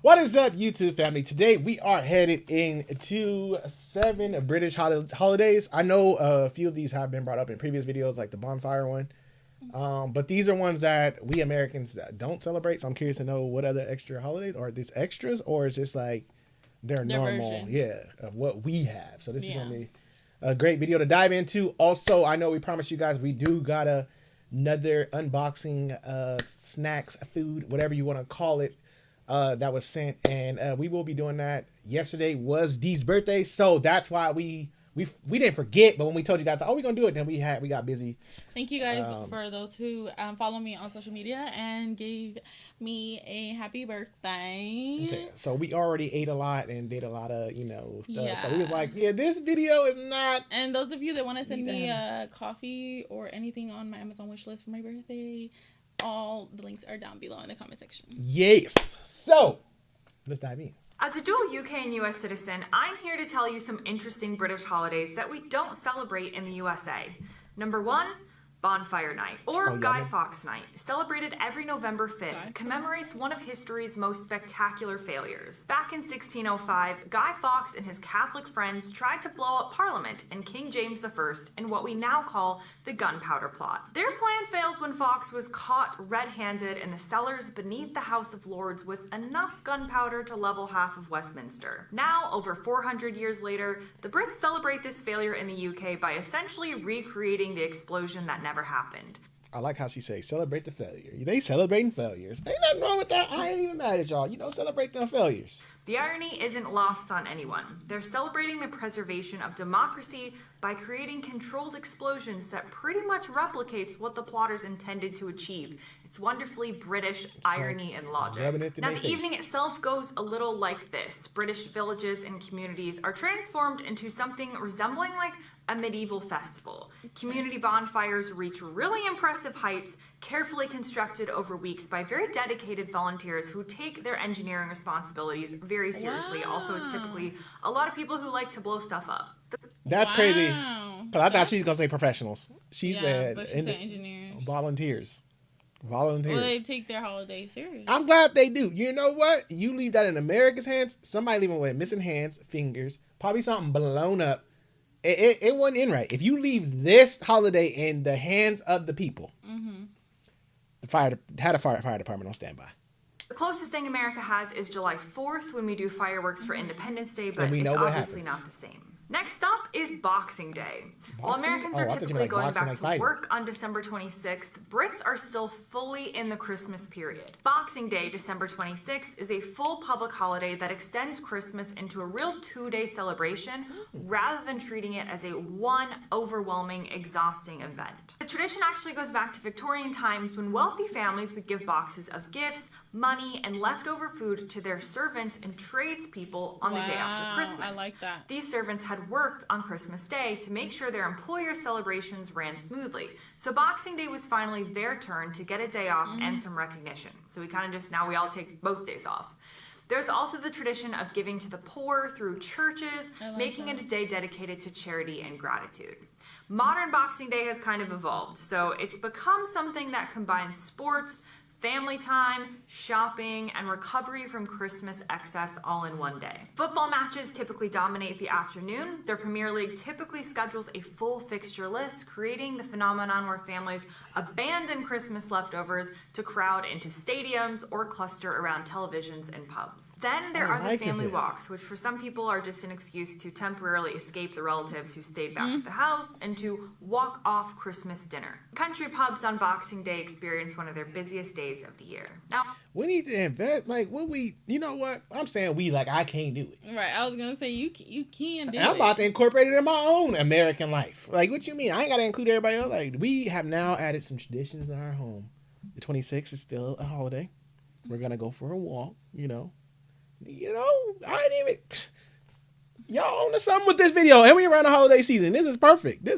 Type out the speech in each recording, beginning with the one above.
What is up, YouTube family? Today we are headed into 7 British holidays. I know a few of these have been brought up in previous videos, like the bonfire one. But these are ones that we Americans that don't celebrate. So I'm curious to know what other extra holidays are these extras, or is this like their Their normal, version. yeah, of what we have. So this is Yeah. gonna be a great video to dive into. Also, I know we promised you guys we do got another unboxing, snacks, food, whatever you want to call it, that was sent, and we will be doing that. Yesterday was Dee's birthday, so that's why we didn't forget. But when we told you guys, oh, we're gonna do it, then we got busy. Thank you guys for those who follow me on social media and gave me a happy birthday. Okay, so we already ate a lot and did a lot of stuff. Yeah. So we was like, yeah, this video is not. And those of you that want to send me a coffee or anything on my Amazon wish list for my birthday, all the links are down below in the comment section. Yes. So let's dive in. As a dual UK and US citizen, I'm here to tell you some interesting British holidays that we don't celebrate in the USA. Number 1, Bonfire Night, or Guy Fawkes Night, celebrated every November 5th, commemorates one of history's most spectacular failures. Back in 1605, Guy Fawkes and his Catholic friends tried to blow up Parliament and King James I in what we now call the Gunpowder Plot. Their plan failed when Fawkes was caught red-handed in the cellars beneath the House of Lords with enough gunpowder to level half of Westminster. Now, over 400 years later, the Brits celebrate this failure in the UK by essentially recreating the explosion that never happened. I like how she says celebrate the failure. They celebrating failures. Ain't nothing wrong with that. I ain't even mad at y'all. Celebrate them failures. The irony isn't lost on anyone. They're celebrating the preservation of democracy by creating controlled explosions that pretty much replicates what the plotters intended to achieve. It's wonderfully British irony and logic. Now, the evening itself goes a little like this. British villages and communities are transformed into something resembling like a medieval festival. Community bonfires reach really impressive heights, carefully constructed over weeks by very dedicated volunteers who take their engineering responsibilities very seriously. Wow. Also, it's typically a lot of people who like to blow stuff up. That's crazy. Because I thought she's going to say professionals. She said, but she said engineers. Volunteers. Well, they take their holiday serious. I'm glad they do. You know what? You leave that in America's hands, somebody leaving with missing hands, fingers, probably something blown up. It wasn't in right. If you leave this holiday in the hands of the people, the fire department on standby. The closest thing America has is July 4th when we do fireworks for Independence Day, but we it's know what obviously happens. not the same. Next up is Boxing Day. While Americans Oh, are I thought you typically meant going boxing back like to fighting. work on December 26th, Brits are still fully in the Christmas period. Boxing Day, December 26th, is a full public holiday that extends Christmas into a real 2-day celebration rather than treating it as a one overwhelming, exhausting event. The tradition actually goes back to Victorian times when wealthy families would give boxes of gifts, money, and leftover food to their servants and tradespeople on the day after Christmas. I like that. These servants had worked on Christmas Day to make sure their employer celebrations ran smoothly. So Boxing Day was finally their turn to get a day off and some recognition. So now we all take both days off. There's also the tradition of giving to the poor through churches, making it a day dedicated to charity and gratitude. Modern Boxing Day has kind of evolved, so it's become something that combines sports, family time, shopping, and recovery from Christmas excess all in one day. Football matches typically dominate the afternoon. Their Premier League typically schedules a full fixture list, creating the phenomenon where families abandon Christmas leftovers to crowd into stadiums or cluster around televisions and pubs. Then there are the family walks, which for some people are just an excuse to temporarily escape the relatives who stayed back at the house and to walk off Christmas dinner. Country pubs on Boxing Day experience one of their busiest days of the year. Now, we need to invest. Like, you know what? I'm saying like I can't do it. Right. I was going to say, you can do it. I'm about to incorporate it in my own American life. Like, what you mean? I ain't got to include everybody else. Like, we have now added some traditions in our home. The 26th is still a holiday. We're going to go for a walk, I ain't even... Y'all on to something with this video, and we around the holiday season. This is perfect.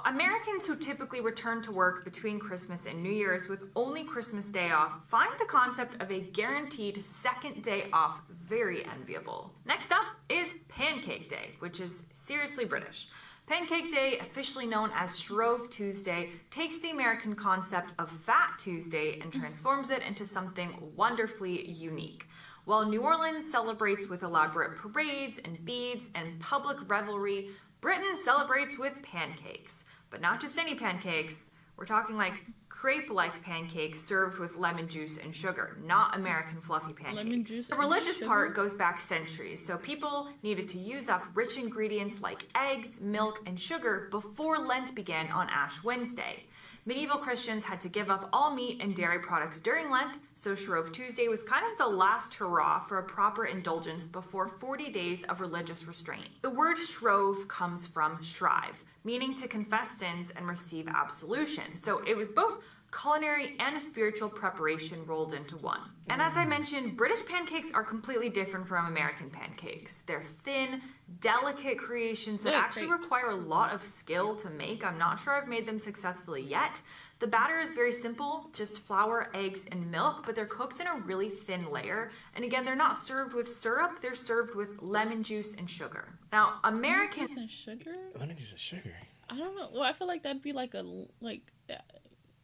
Americans who typically return to work between Christmas and New Year's with only Christmas Day off find the concept of a guaranteed second day off very enviable. Next up is Pancake Day, which is seriously British. Pancake Day, officially known as Shrove Tuesday, takes the American concept of Fat Tuesday and transforms it into something wonderfully unique. While New Orleans celebrates with elaborate parades and beads and public revelry, Britain celebrates with pancakes. But not just any pancakes. We're talking like crepe-like pancakes served with lemon juice and sugar, not American fluffy pancakes. Lemon juice The and religious sugar? part goes back centuries, so people needed to use up rich ingredients like eggs, milk, and sugar before Lent began on Ash Wednesday. Medieval Christians had to give up all meat and dairy products during Lent, so Shrove Tuesday was kind of the last hurrah for a proper indulgence before 40 days of religious restraint. The word shrove comes from shrive, meaning to confess sins and receive absolution. So it was both culinary and a spiritual preparation rolled into one. And as I mentioned, British pancakes are completely different from American pancakes. They're thin, delicate creations that actually require a lot of skill to make. I'm not sure I've made them successfully yet. The batter is very simple, just flour, eggs, and milk, but they're cooked in a really thin layer. And again, they're not served with syrup, they're served with lemon juice and sugar. Now, American... Lemon juice and sugar? Lemon juice and sugar. I don't know. Well, I feel like that'd be like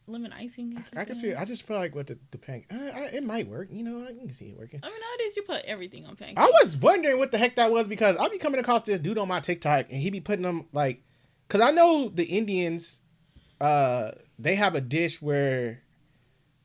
lemon icing. I can see it. I just feel like with the pancake, it might work. You know, I can see it working. I mean, nowadays you put everything on pancakes. I was wondering what the heck that was because I'll be coming across this dude on my TikTok and he be putting them like, because I know the Indians, they have a dish where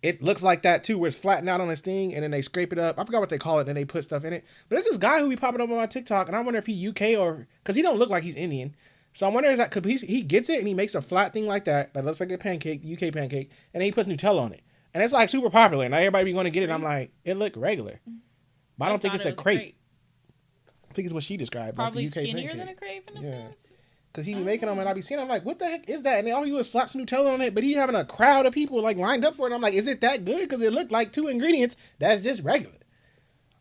it looks like that too, where it's flattened out on this thing and then they scrape it up. I forgot what they call it, and then they put stuff in it. But there's this guy who be popping up on my TikTok, and I wonder if he UK or because he don't look like he's Indian. So I wonder is that because he gets it and he makes a flat thing like that looks like a pancake, UK pancake, and then he puts Nutella on it, and it's like super popular, and everybody be going to get it. And I'm like, it look regular, but I don't think it's a crepe. I think it's what she described. Probably like the UK skinnier pancake. than a crepe in a sense. Because he be making them, and I be seeing them like, what the heck is that? And all he do is slap some Nutella on it, but he having a crowd of people like lined up for it. And I'm like, is it that good? Because it looked like two ingredients that's just regular.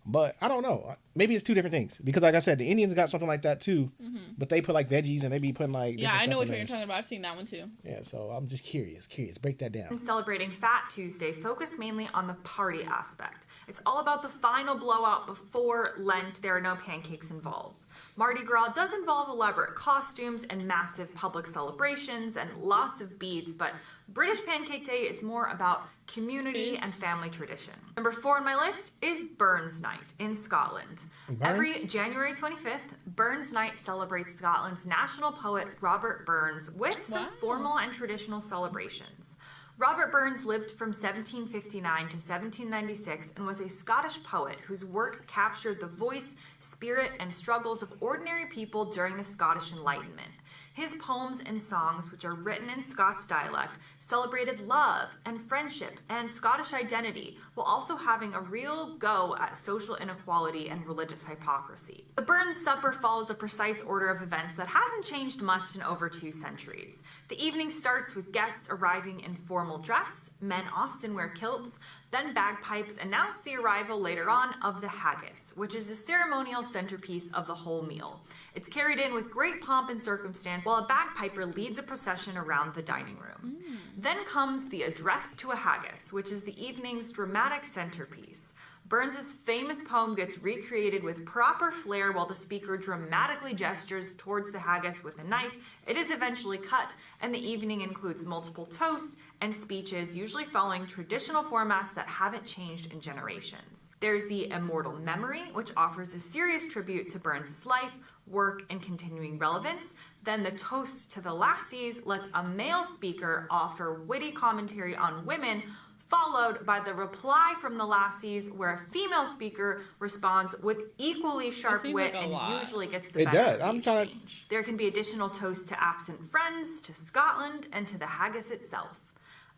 But I don't know. Maybe it's two different things. Because like I said, the Indians got something like that too. Mm-hmm. But they put like veggies and they be putting like I know what you're talking about. I've seen that one too. Yeah, so I'm just curious. Break that down. Celebrating Fat Tuesday focus mainly on the party aspect. It's all about the final blowout before Lent. There are no pancakes involved. Mardi Gras does involve elaborate costumes and massive public celebrations and lots of beads, but British Pancake Day is more about community and family tradition. Number 4 on my list is Burns Night in Scotland. Every January 25th, Burns Night celebrates Scotland's national poet Robert Burns with some formal and traditional celebrations. Robert Burns lived from 1759 to 1796 and was a Scottish poet whose work captured the voice, spirit, and struggles of ordinary people during the Scottish Enlightenment. His poems and songs, which are written in Scots dialect, celebrated love and friendship and Scottish identity, while also having a real go at social inequality and religious hypocrisy. The Burns Supper follows a precise order of events that hasn't changed much in over 2 centuries. The evening starts with guests arriving in formal dress, men often wear kilts, then bagpipes announce the arrival later on of the haggis, which is the ceremonial centerpiece of the whole meal. It's carried in with great pomp and circumstance while a bagpiper leads a procession around the dining room. Then comes the address to a haggis, which is the evening's dramatic centerpiece. Burns's famous poem gets recreated with proper flair while the speaker dramatically gestures towards the haggis with a knife. It is eventually cut, and the evening includes multiple toasts and speeches, usually following traditional formats that haven't changed in generations. There's the Immortal Memory, which offers a serious tribute to Burns's life, work, and continuing relevance. Then the Toast to the Lassies lets a male speaker offer witty commentary on women, followed by the Reply from the Lassies, where a female speaker responds with equally sharp wit and usually gets the better of the exchange. There can be additional toasts to absent friends, to Scotland, and to the haggis itself.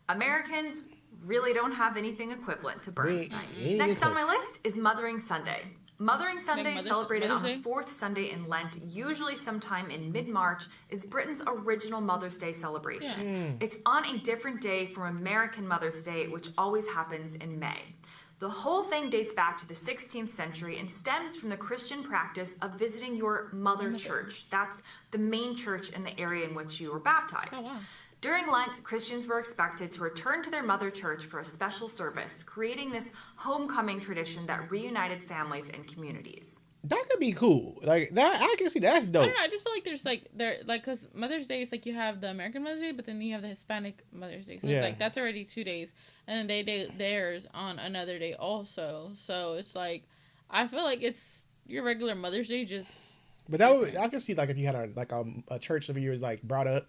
Americans really don't have anything equivalent to Burns Night. Next on my list is Mothering Sunday. Mothering Sunday, celebrated on the 4th Sunday in Lent, usually sometime in mid-March, is Britain's original Mother's Day celebration. It's on a different day from American Mother's Day, which always happens in May. The whole thing dates back to the 16th century and stems from the Christian practice of visiting your mother church. That's the main church in the area in which you were baptized. Oh, wow. During Lent, Christians were expected to return to their mother church for a special service, creating this homecoming tradition that reunited families and communities. That could be cool. Like that, I can see that's dope. I don't know. I just feel like there's because Mother's Day is like you have the American Mother's Day, but then you have the Hispanic Mother's Day. So it's like that's already 2 days, and then they do theirs on another day also. So it's like I feel like it's your regular Mother's Day, just But that would, I can see like if you had a church of yours like brought up,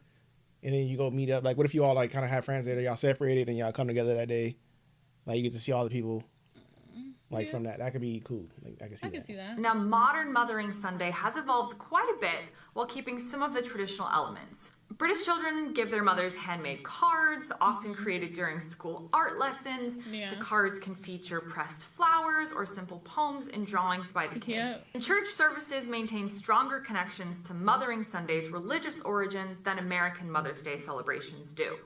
and then you go meet up. Like, what if you all like kind of have friends there, y'all separated, and y'all come together that day? Like, you get to see all the people. Like from that could be cool. Like, I can see that. Now, modern Mothering Sunday has evolved quite a bit while keeping some of the traditional elements. British children give their mothers handmade cards, often created during school art lessons. Yeah. The cards can feature pressed flowers or simple poems and drawings by the kids. Yep. And church services maintain stronger connections to Mothering Sunday's religious origins than American Mother's Day celebrations do.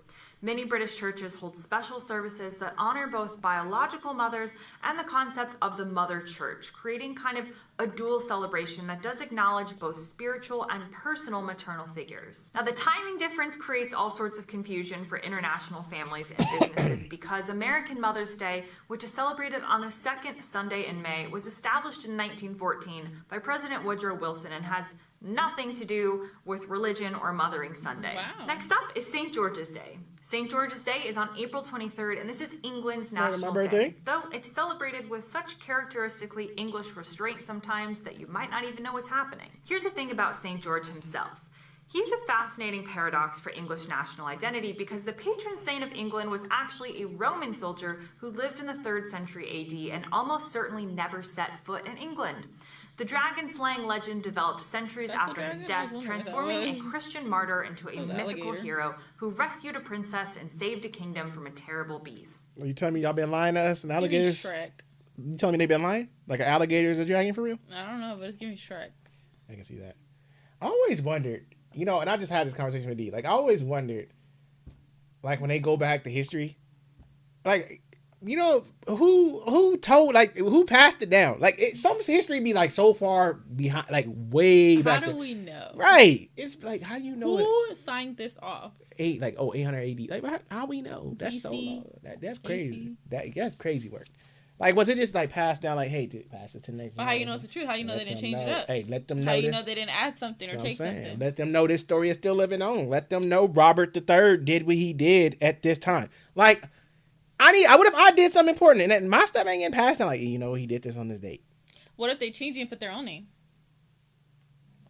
Many British churches hold special services that honor both biological mothers and the concept of the mother church, creating kind of a dual celebration that does acknowledge both spiritual and personal maternal figures. Now, the timing difference creates all sorts of confusion for international families and businesses because American Mother's Day, which is celebrated on the second Sunday in May, was established in 1914 by President Woodrow Wilson and has nothing to do with religion or Mothering Sunday. Wow. Next up is St. George's Day. St. George's Day is on April 23rd, and this is England's national day. Though it's celebrated with such characteristically English restraint sometimes that you might not even know what's happening. Here's the thing about St. George himself. He's a fascinating paradox for English national identity because the patron saint of England was actually a Roman soldier who lived in the 3rd century AD and almost certainly never set foot in England. The dragon-slaying legend developed centuries after his death, transforming a Christian martyr into a mythical hero who rescued a princess and saved a kingdom from a terrible beast. Are you telling me y'all been lying to us and alligators? You telling me they been lying? Like an alligator is a dragon for real? I don't know, but it's giving Shrek. I can see that. I always wondered, and I just had this conversation with Dee. Like, I always wondered, like, when they go back to history, like, who told, like, who passed it down? Like, some history be, like, so far behind, like, way back. How do we know? Right. It's like, how do you know Who signed this off? 800 AD. Like, how we know? That's BC, so long. That's crazy. AC. That's crazy work. Like, was it just, like, passed down, like, hey, dude, pass it to the next But how you know it's the truth? How you know they didn't change it up? Hey, let them know How you know they didn't add something or take something? Let them know this story is still living on. Let them know Robert III did what he did at this time. Like, what if I did something important and then my stuff ain't getting passed down? Like, he did this on this date. What if they change it and put their own name?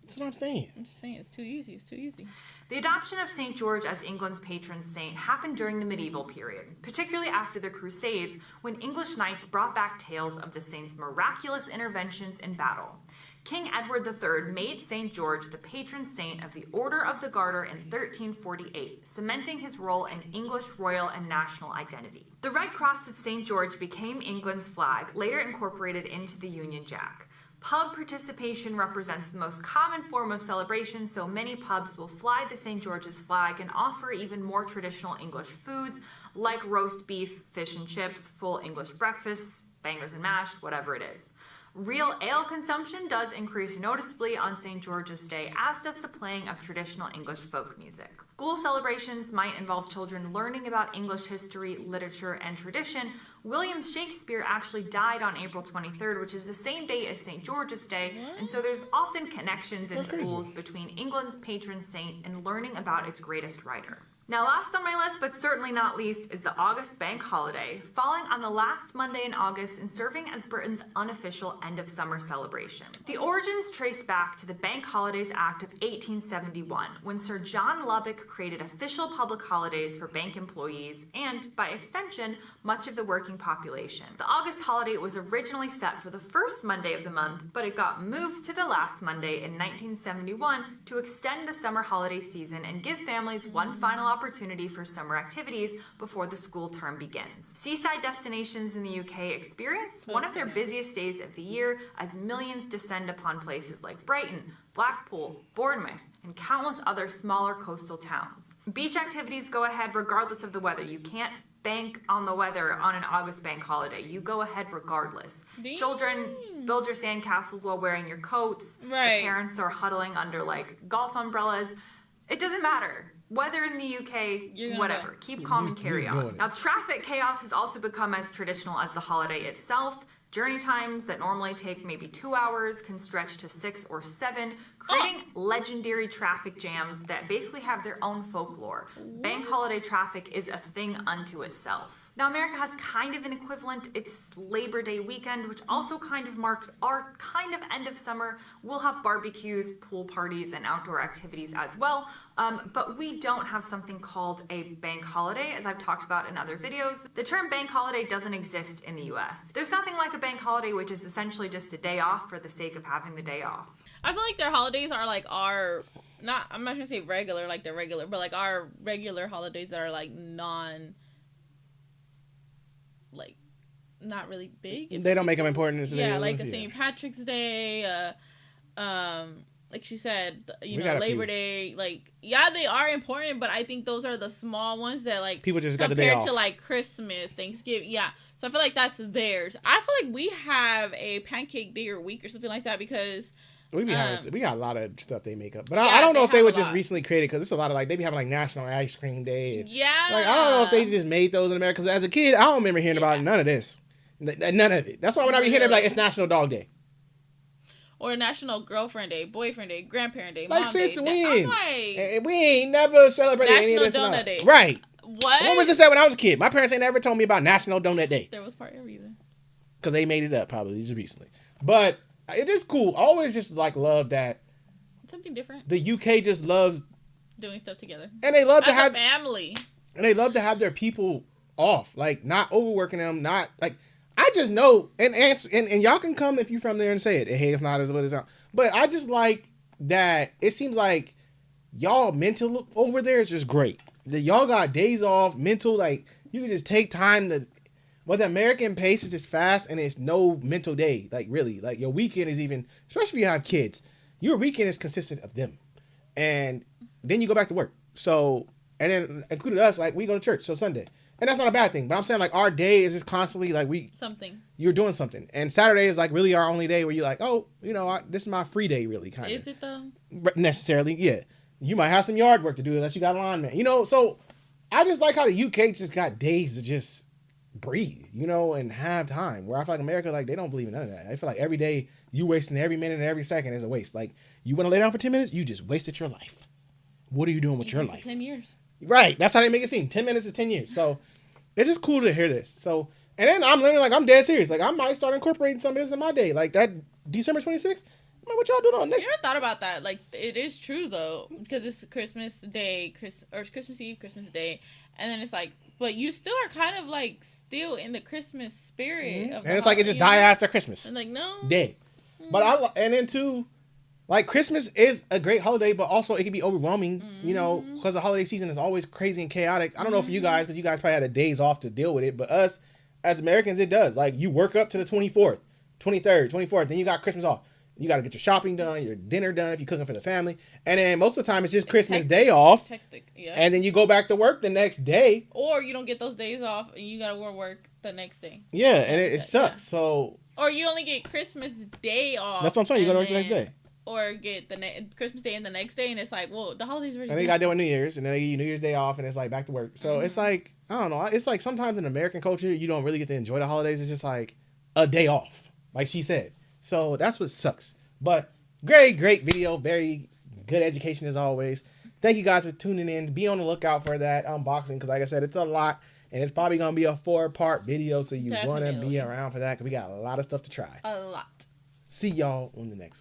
That's what I'm saying. I'm just saying, it's too easy. It's too easy. The adoption of St. George as England's patron saint happened during the medieval period, particularly after the Crusades, when English knights brought back tales of the saint's miraculous interventions in battle. King Edward III made St. George the patron saint of the Order of the Garter in 1348, cementing his role in English royal and national identity. The Red Cross of St. George became England's flag, later incorporated into the Union Jack. Pub participation represents the most common form of celebration, so many pubs will fly the St. George's flag and offer even more traditional English foods like roast beef, fish and chips, full English breakfasts, bangers and mash, whatever it is. Real ale consumption does increase noticeably on St. George's Day, as does the playing of traditional English folk music. School celebrations might involve children learning about English history, literature, and tradition. William Shakespeare actually died on April 23rd, which is the same day as St. George's Day, and so there's often connections in schools between England's patron saint and learning about its greatest writer. Now, last on my list, but certainly not least, is the August bank holiday, falling on the last Monday in August and serving as Britain's unofficial end-of-summer celebration. The origins trace back to the Bank Holidays Act of 1871, when Sir John Lubbock created official public holidays for bank employees and, by extension, much of the working population. The August holiday was originally set for the first Monday of the month, but it got moved to the last Monday in 1971 to extend the summer holiday season and give families one final opportunity for summer activities before the school term begins. Seaside destinations in the UK experience one of their busiest days of the year as millions descend upon places like Brighton, Blackpool, Bournemouth, and countless other smaller coastal towns. Beach activities go ahead regardless of the weather. You can't bank on the weather on an August bank holiday. You go ahead regardless. Damn. Children, build your sandcastles while wearing your coats. Right. The parents are huddling under golf umbrellas. It doesn't matter. Weather in the UK, whatever. Keep calm and carry on. Now, traffic chaos has also become as traditional as the holiday itself. Journey times that normally take maybe 2 hours can stretch to 6 or 7, creating legendary traffic jams that basically have their own folklore. Bank holiday traffic is a thing unto itself. Now, America has kind of an equivalent. It's Labor Day weekend, which also kind of marks our kind of end of summer. We'll have barbecues, pool parties, and outdoor activities as well. But we don't have something called a bank holiday, as I've talked about in other videos. The term bank holiday doesn't exist in the US. There's nothing like a bank holiday, which is essentially just a day off for the sake of having the day off. I feel like their holidays are like our, not, I'm not gonna say regular, like they're regular, but like our regular holidays that are like like not really big. They don't make them important. Yeah, like a St. Patrick's Day, like she said, Labor Day. Like, yeah, they are important, but I think those are the small ones that like people just got the day off. Compared to like Christmas, Thanksgiving, yeah. So I feel like that's theirs. I feel like we have a Pancake Day or week or something like that because. We got a lot of stuff they make up, but I don't know if they were just recently created because it's a lot of like they be having like National Ice Cream Day. And, yeah, like I don't know if they just made those in America. Because as a kid, I don't remember hearing about none of this, none of it. That's why when I be hearing like it's National Dog Day or National Girlfriend Day, Boyfriend Day, Grandparent Day, like Mom since Day. when? Like, we ain't never celebrated National any of this Donut Day. Right? What? When was this at when I was a kid? My parents ain't never told me about National Donut Day. There was part of a reason because they made it up probably just recently, but. It is cool. I always just like love that something different. The UK just loves doing stuff together, and they love to have family, and they love to have their people off, like not overworking them. Not like I just know, and y'all can come if you're from there and say it. Hey, it's not as what it's not. But I just like that. It seems like y'all mental over there is just great. That y'all got days off, mental like you can just take time to. Well, the American pace is just fast, and it's no mental day. Like, really. Like, your weekend is even... Especially if you have kids. Your weekend is consistent of them. And then you go back to work. So... And then, included us, like, we go to church. So, Sunday. And that's not a bad thing. But I'm saying, like, our day is just constantly, like, something. You're doing something. And Saturday is, like, really our only day where you're like, oh, this is my free day, really, kind of. Is it, though? Necessarily, yeah. You might have some yard work to do unless you got a lineman. So, I just like how the UK just got days to just... breathe, and have time. Where I feel like America, like they don't believe in none of that. I feel like every day you wasting every minute and every second is a waste. Like you want to lay down for 10 minutes, you just wasted your life. What are you doing with your life? 10 years. Right. That's how they make it seem. 10 minutes is 10 years. So it's just cool to hear this. So and then I'm learning like I'm dead serious. Like I might start incorporating some of this in my day. Like that December 26th. What y'all doing on next? You ever thought about that? Like it is true though, because it's Christmas Day, Christmas Eve, Christmas Day, and then it's like. But you still are kind of like still in the Christmas spirit. Mm-hmm. And it's like it just die after Christmas. And like, no. Dead. Mm-hmm. But and then too, like Christmas is a great holiday, but also it can be overwhelming, because the holiday season is always crazy and chaotic. I don't know for you guys, because you guys probably had the days off to deal with it. But us, as Americans, it does. Like you work up to the 24th, 23rd, 24th, then you got Christmas off. You got to get your shopping done, your dinner done if you're cooking for the family. And then most of the time it's just Christmas Day off. Hectic, yeah. And then you go back to work the next day. Or you don't get those days off and you got to work the next day. Yeah, and it sucks. Yeah. So. Or you only get Christmas Day off. That's what I'm saying. You go to work the next day. Or get the Christmas Day and the next day, and it's like, well, the holidays already. And then you got to deal with New Year's, and then they give you New Year's Day off, and it's like back to work. So it's like, I don't know. It's like sometimes in American culture, you don't really get to enjoy the holidays. It's just like a day off, like she said. So that's what sucks. But great video. Very good education as always. Thank you guys for tuning in. Be on the lookout for that unboxing because, like I said, it's a lot. And it's probably going to be a 4-part video. So you want to be around for that because we got a lot of stuff to try. A lot. See y'all on the next one.